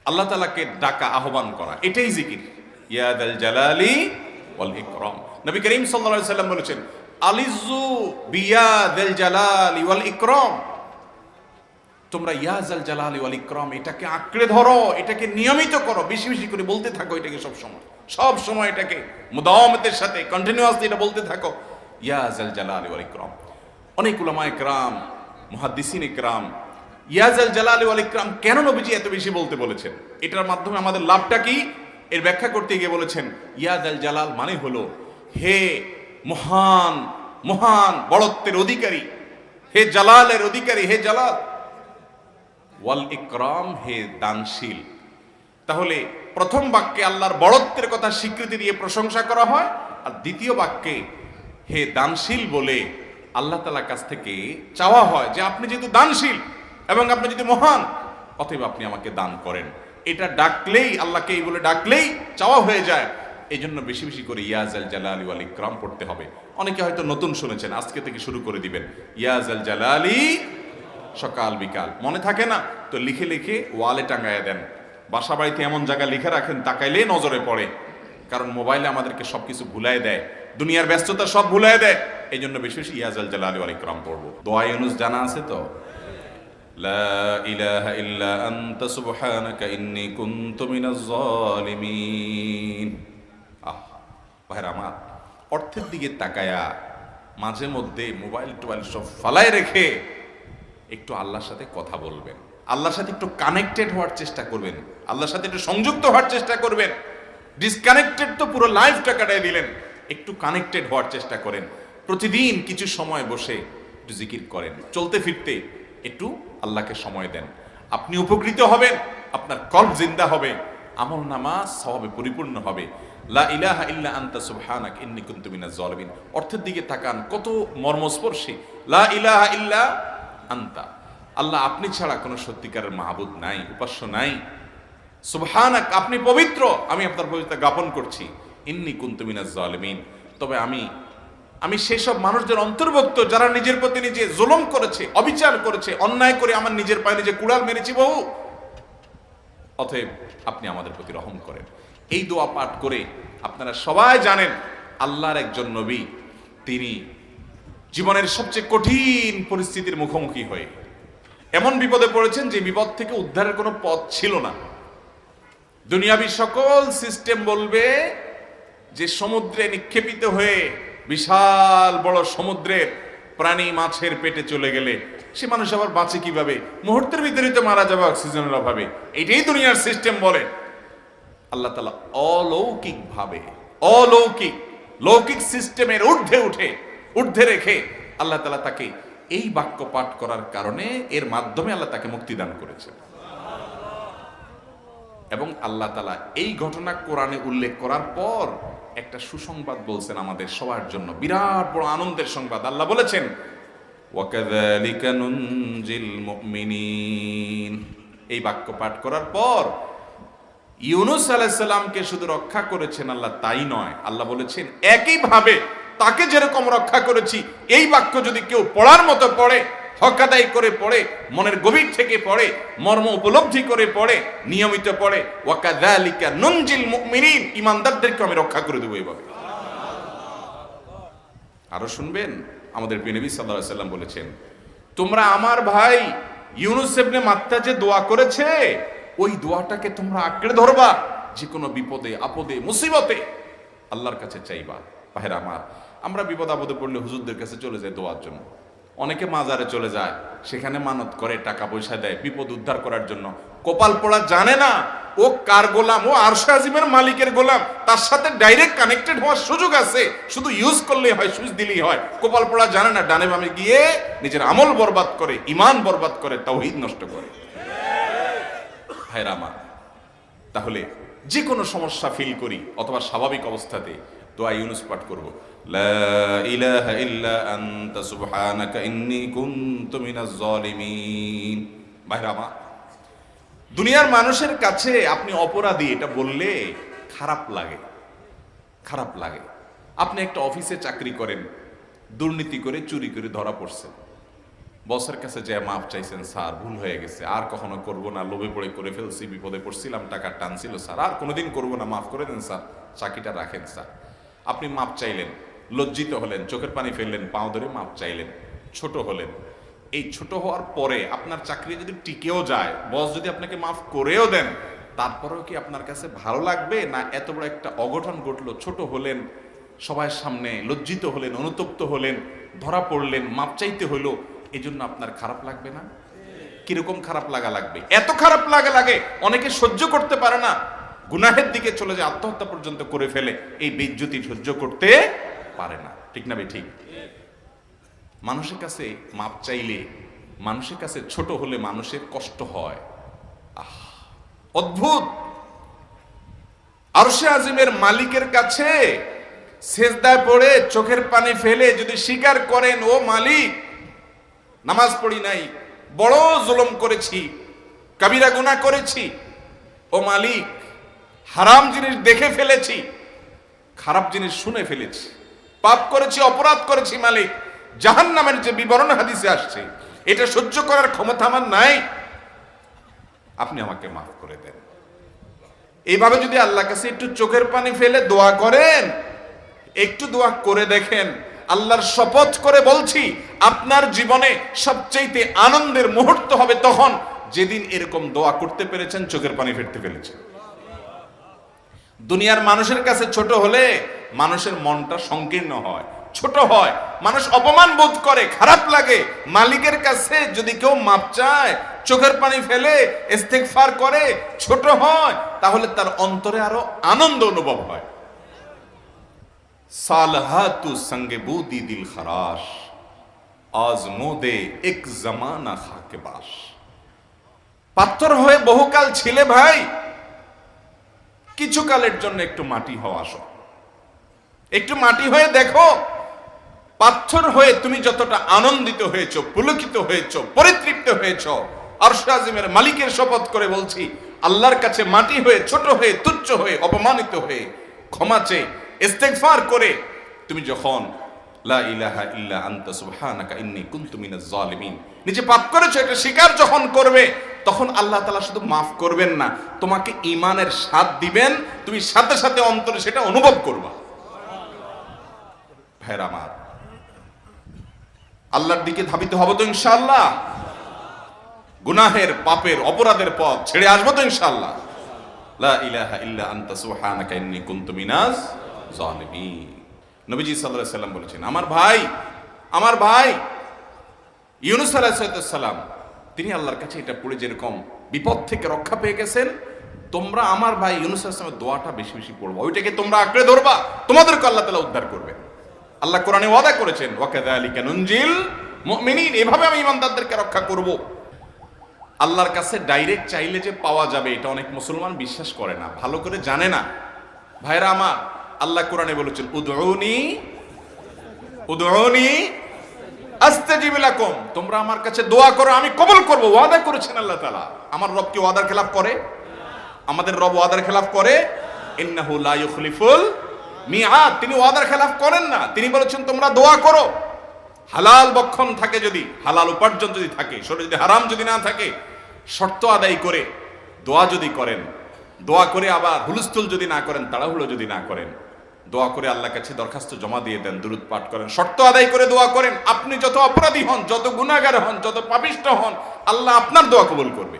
আল্লাহ তাআলাকে ডাকা, আহ্বান করা, এটাই জিকির। ইয়া যাল জালালি ওয়াল ইকরাম। নবী করিম সাল্লাল্লাহু আলাইহি সাল্লাম বলেছেন, আলিজু বিয়া যাল জালালি ওয়াল ইকরাম। তোমরা ইয়া যাল জালালি ওয়াল ইকরাম এটাকে আঁকড়ে ধরো, এটাকে নিয়মিত করো, বেশি বেশি করে বলতে থাকো এটাকে সব সময় এটাকে মুদাওয়ামাতের সাথে কন্টিনিউয়াসলি এটা বলতে থাকো, ইয়া যাল জালালি ওয়াল ইকরাম। অনেক উলামায়ে কেরাম, মুহাদ্দিসিন ইকরাম ইয়া যাল জালালি ওয়াল ইকরাম কেন নবীজি এত বেশি বলতে বলেছেন, এটার মাধ্যমে আমাদের লাভটা কি, এর ব্যাখ্যা করতে গিয়ে বলেছেন, ইয়া যাল জালাল মানে হলো হে মহান, মহান বড়ত্বের অধিকারী, হে জালালের অধিকারী, হে জালাল, ওয়াল ইকরাম হে দানশীল। তাহলে প্রথম বাক্যে আল্লাহর বড়ত্বের কথা স্বীকৃতি দিয়ে প্রশংসা করা হয়, আর দ্বিতীয় বাক্যে হে দানশীল বলে আল্লাহ তাআলার কাছ থেকে চাওয়া হয় যে আপনি যেহেতু দানশীল এবং আপনি যদি মহান, অতএব আপনি আমাকে দান করেন। এটা ডাকলেই, আল্লাহকে এই বলে ডাকলেই চাওয়া হয়ে যায়। এই জন্য বেশি বেশি করে ইয়া যাল জালালি ওয়াল ইকরাম পড়তে হবে। অনেকে হয়তো নতুন শুনেছেন, আজকে থেকে শুরু করে দিবেন ইয়া যাল জালালি, সকাল বিকাল মনে থাকে না তো লিখে লিখে ওয়ালে টাঙ্গায়া দেন। বাসা বাড়িতে এমন জায়গা লিখে রাখেন তাকাইলেই নজরে পড়ে, কারণ মোবাইলে আমাদেরকে সবকিছু ভুলাই দেয়, দুনিয়ার ব্যস্ততা সব ভুলাই দেয়। এই জন্য বেশি বেশি ইয়া যাল জালালি ওয়াল ইকরাম পড়বো। দোয়া ইউনুস জানা আছে তো, লা ইলাহা ইল্লা আনতা সুবহানাকা ইন্নী কুনতু মিনাজ জালিমিন। ভাইরা আমার, অর্থের দিকে তাকায়া মাঝে মধ্যে মোবাইল টোবাইল সব ফালায় রেখে একটু আল্লাহর সাথে কথা বলবেন, আল্লাহর সাথে একটু কানেক্টেড হওয়ার চেষ্টা করবেন, আল্লাহর সাথে একটু সংযুক্ত হওয়ার চেষ্টা করবেন। ডিসকানেক্টেড তো পুরো লাইফটা কাটায় দিলেন, একটু কানেক্টেড হওয়ার চেষ্টা করেন। প্রতিদিন কিছু সময় বসে একটু জিকির করেন, চলতে ফিরতে একটু আল্লাহকে সময় দেন। আপনি উপকৃত হবেন, আপনার কলব জিন্দা হবে, আমল নামা সওয়াবে পরিপূর্ণ হবে। লা ইলাহা ইল্লা আনতা সুবহানাক ইন্নী কুনতু মিনাজ জালিমিন। অর্থের দিকে তাকান, কত মর্মস্পর্শী। লা ইলাহা ইল্লা আনতা, আল্লাহ আপনি ছাড়া কোনো সত্যিকারের মাহবুদ নাই, উপাস্য নাই। সুবহানাক, আপনি পবিত্র, আমি আপনার পবিত্রতা জ্ঞাপন করছি। ইন্নী কুনতু মিনাজ জালিমিন, তবে আমি সেসব মানুষদের অন্তর্ভুক্ত যারা নিজের প্রতি নিজে জুলুম করেছে, অবিচার করেছে, অন্যায় করে আমার নিজের পায়ে নিজে কুড়াল মেরেছি বহু। অতএব আপনি আমাদের প্রতি রহম করেন। এই দোয়া পাঠ করে আপনারা সবাই জানেন আল্লাহর একজন নবী, তিনি জীবনের সবচেয়ে কঠিন পরিস্থিতির মুখোমুখি হয়ে এমন বিপদে পড়েছেন যে বিপদ থেকে উদ্ধারের কোনো পথ ছিল না। দুনিয়াবি সকল সিস্টেম বলবে যে সমুদ্রে নিক্ষেপিত হয়ে বিশাল বড় সমুদ্রের প্রাণী মাছের পেটে চলে গেলে সে মানুষ আবার বাঁচে কিভাবে, মুহূর্তের ভিতরে তো মারা যাবে অক্সিজেনের অভাবে, এটাই দুনিয়ার সিস্টেম বলে। আল্লাহ তাআলা অলৌকিক ভাবে, লৌকিক সিস্টেমের ঊর্ধ্বে রেখে আল্লাহ তাআলা তাকে এই বাক্য পাঠ করার কারণে, এর মাধ্যমে আল্লাহ তাকে মুক্তি দান করেছেন। এবং আল্লাহ তাআলা এই ঘটনা কোরআনে উল্লেখ করার পর একটা সুসংবাদ বলছেন আমাদের সবার জন্য, বিরাট বড় আনন্দের সংবাদ। আল্লাহ বলেছেন, ওয়াকাযালিকা নুনজিল মুমিনিন। এই বাক্য পাঠ করার পর ইউনুস আলাইহিস সালামকে শুধু রক্ষা করেছেন আল্লাহ তাই নয়, আল্লাহ বলেছেন একইভাবে তাকে যেরকম রক্ষা করেছি, এই বাক্য যদি কেউ পড়ার মতো পড়ে, হক আদায় করে পড়ে, মনের গভীর থেকে পড়ে, মর্ম উপলব্ধি করে পড়ে, নিয়মিত পড়ে, ওয়াকাযালিকা নুনজিল মুমিনিন, ঈমানদারদেরকে আমি রক্ষা করে দেব এইভাবে। আরো শুনবেন, আমাদের প্রিয় নবী সাল্লাল্লাহু আলাইহি ওয়াসাল্লাম বলেছেন, তোমরা আমার ভাই ইউনুস ইবনে মাত্তা যে দোয়া করেছে, ওই দোয়াটাকে তোমরা আঁকড়ে ধরবা, যে কোনো বিপদে আপদে মুসিবতে আল্লাহর কাছে চাইবা। ভাইরা আমার, আমরা বিপদ আপদে পড়লে হুজুরদের কাছে চলে যাই দোয়ার জন্য, অনেকে মাজারে চলে যায়, সেখানে মানত করে, টাকা পয়সা দেয় বিপদ উদ্ধার করার জন্য। কপাল পোড়া জানে না ও কার গোলাম, ও আরশে আজিমের মালিকের গোলাম, তার সাথে ডাইরেক্ট কানেক্টেড হওয়ার সুযোগ আছে, শুধু ইউজ করলেই হয়, সুইচ দিলেই হয়। কপাল পোড়া জানে না, ডানে বামে গিয়ে নিজের আমল বরবাদ করে, ঈমান বরবাদ করে, তাওহীদ নষ্ট করে। ভাইরা আমার, তাহলে যে কোনো সমস্যা ফিল করি অথবা স্বাভাবিক অবস্থাতে দোয়া ইউনুস পাঠ করব, লা ইলাহা ইল্লা আনতা সুবহানাকা ইন্নী কুনতু মিনাজ জালিমিন। ভাইরা আমার, দুনিয়ার মানুষের কাছে আপনি অপরাধী এটা বললে খারাপ লাগে। আপনি একটা অফিসে চাকরি করেন, দুর্নীতি করে চুরি করে ধরা পড়ছেন, বসের কাছে যে মাপ চাইছেন, স্যার ভুল হয়ে গেছে, আর কখনো করবো না, লোভে পড়ে করে ফেলছি, বিপদে পড়ছিলাম, টাকার টানছিল স্যার, আর কোনোদিন করবো না, মাফ করে দেন স্যার, চাকরিটা রাখেন স্যার। আপনি মাপ চাইলেন, লজ্জিত হলেন, চোখের পানি ফেললেন, পাও ধরে মাপ চাইলেন, ছোট হলেন। এই ছোট হওয়ার পরে আপনার চাকরি যদি টিকেও যায়, বস যদি আপনাকে মাফ করেও দেন, তারপরেও কি আপনার কাছে ভালো লাগবে? না এত বড় একটা অঘটন ঘটলো, ছোট হলেন, সবার সামনে লজ্জিত হলেন, অনুতপ্ত হলেন, ধরা পড়লেন, মাপ চাইতে হলো, এই জন্য আপনার খারাপ লাগবে না? কিরকম খারাপ লাগবে? এত খারাপ লাগে অনেকে সহ্য করতে পারে না, গুনাহের দিকে চলে যায়, আত্মহত্যা পর্যন্ত করে ফেলে, এই বেইজ্জতি সহ্য করতে পারে না। ঠিক না ঠিক? মানুষের কাছে মাপ চাইলে, মানুষের কাছে ছোট হলে মানুষের কষ্ট হয়। অদ্ভুত। আরশে আজিমের মালিকের কাছে সেজদায় পড়ে চোখের পানি ফেলে যদি স্বীকার করেন, ও মালিক, নামাজ পড়ি নাই, বড় জুলুম করেছি, কাবিরা গুনাহ করেছি, ও মালিক, হারাম জিনিস দেখে ফেলেছি, খারাপ জিনিস শুনে ফেলেছি, পাপ করেছি, অপরাধ করেছি, মালিক, জাহান্নামের যে বিবরণ হাদিসে আসছে, এটা সহ্য করার ক্ষমতা আমার নাই, আপনি আমাকে মাফ করে দেন। এইভাবে যদি আল্লাহর কাছে একটু চোখের পানি ফেলে দোয়া করেন, একটু দোয়া করে দেখেন, আল্লাহর শপথ করে বলছি, আপনার জীবনে সবচেয়ে আনন্দের মুহূর্ত হবে তখন যেদিন এরকম দোয়া করতে পেরেছেন, চোখের পানি ফেলতে পেরেছেন। দুনিয়ার মানুষের কাছে ছোট হলে মানুষের মনটা সংকীর্ণ হয়, ছোট হয়, মানুষ অপমান বোধ করে, খারাপ লাগে। মালিকের কাছে যদি কেউ মাপ চায়, চোখের পানি ফেলে, ইস্তেগফার করে, ছোট হয়, তাহলে তার অন্তরে আরো আনন্দ অনুভব হয়। সালহাতু সঙ্গে বুদি দিল খরাশ, আজমোদে এক জামানা খাকে বাস। পাথর হয়ে বহুকাল ছিলে ভাই, কিছু কালের জন্য একটু মাটি হও, আসো, একটু মাটি হয়ে দেখো। পাথর হয়ে তুমি যতটা আনন্দিত হয়েছো, পুলকিত হয়েছো, পরিতৃপ্ত হয়েছো, আরশ আজিমের মালিকের শপথ করে বলছি, আল্লাহর কাছে মাটি হয়ে, ছোট হয়ে, তুচ্ছ হয়ে, অপমানিত হয়ে, ক্ষমা চেয়ে, ইস্তেগফার করে তুমি যখন লা ইলাহা ইল্লা আনতা সুবহানাকা ইন্নী কুনতু মিনাজ জালিমিন, নিজে পাপ করেছো এটা স্বীকার যখন করবে, তখন আল্লাহ তাআলা শুধু মাফ করবেন না, তোমাকে ঈমানের স্বাদ দিবেন, তুমি সাথে সাথে অন্তরে সেটা অনুভব করবা। ভাইরা আমার, আল্লাহর দিকে ধাবিত হব তো ইনশাআল্লাহ? গুনাহের, পাপের, অপরাধের পথ ছেড়ে আসবো তো ইনশাআল্লাহ? লা ইলাহা ইল্লা আনতা সুবহানাকা ইন্নী কুনতু মিনাজ জালিমিন। নবীজি সাল্লাল্লাহু আলাইহি সাল্লাম বলেছেন, আমার ভাই ইউনূস আলাইহিস সালাম, তিনি আল্লাহর কাছে এটা পড়ে যেরকম বিপদ থেকে রক্ষা পেয়ে গেছেন, তোমরা আমার ভাই ইউনূস আলাইহিস সালামের দোয়াটা বেশি বেশি পড়বা, ওইটাকে তোমরা আঁকড়ে ধরবা, তোমাদেরকে আল্লাহ তাআলা উদ্ধার করবে। আল্লাহ কোরআনে ওয়াদা করেছেন, ওয়া কাযালিকা নুনজিল মুমিনিন, এভাবে আমি ইমানদারদেরকে রক্ষা করব। আল্লাহর কাছে ডাইরেক্ট চাইলে যে পাওয়া যাবে, এটা অনেক মুসলমান বিশ্বাস করে না, ভালো করে জানে না। ভাইরা আমার, আল্লাহ কোরআনে বলেছেন, উদউনি আস্তাজিব লাকুম, তোমরা আমার কাছে দোয়া করো, আমি কবুল করব। ওয়াদা করেছেন আল্লাহ তাআলা। আমার রব কি ওয়াদার খেলাফ করে? আমাদের রব ওয়াদার খেলাফ করে? ইন্নাহু লা ইউখলিফুল মিআদ, তিনি ওয়াদার খেলাফ করেন না। তিনি বলেছেন তোমরা দোয়া করো, হালাল বক্ষণ থাকে, যদি হালাল উপার্জন যদি থাকে, শরীরে যদি হারাম যদি না থাকে, শর্ত আদায় করে দোয়া যদি করেন, দোয়া করে আবার হুলস্থুল যদি না করেন, তাড়াহুড়ো যদি না করেন, দোয়া করে আল্লাহর কাছে দরখাস্ত জমা দিয়ে দেন, দুরূদ পাঠ করেন, শর্ত আদায় করে দোয়া করেন, আপনি যত অপরাধী হন, যত গুনাহগার হন, যত পাপিষ্ঠ হন, আল্লাহ আপনার দোয়া কবুল করবে।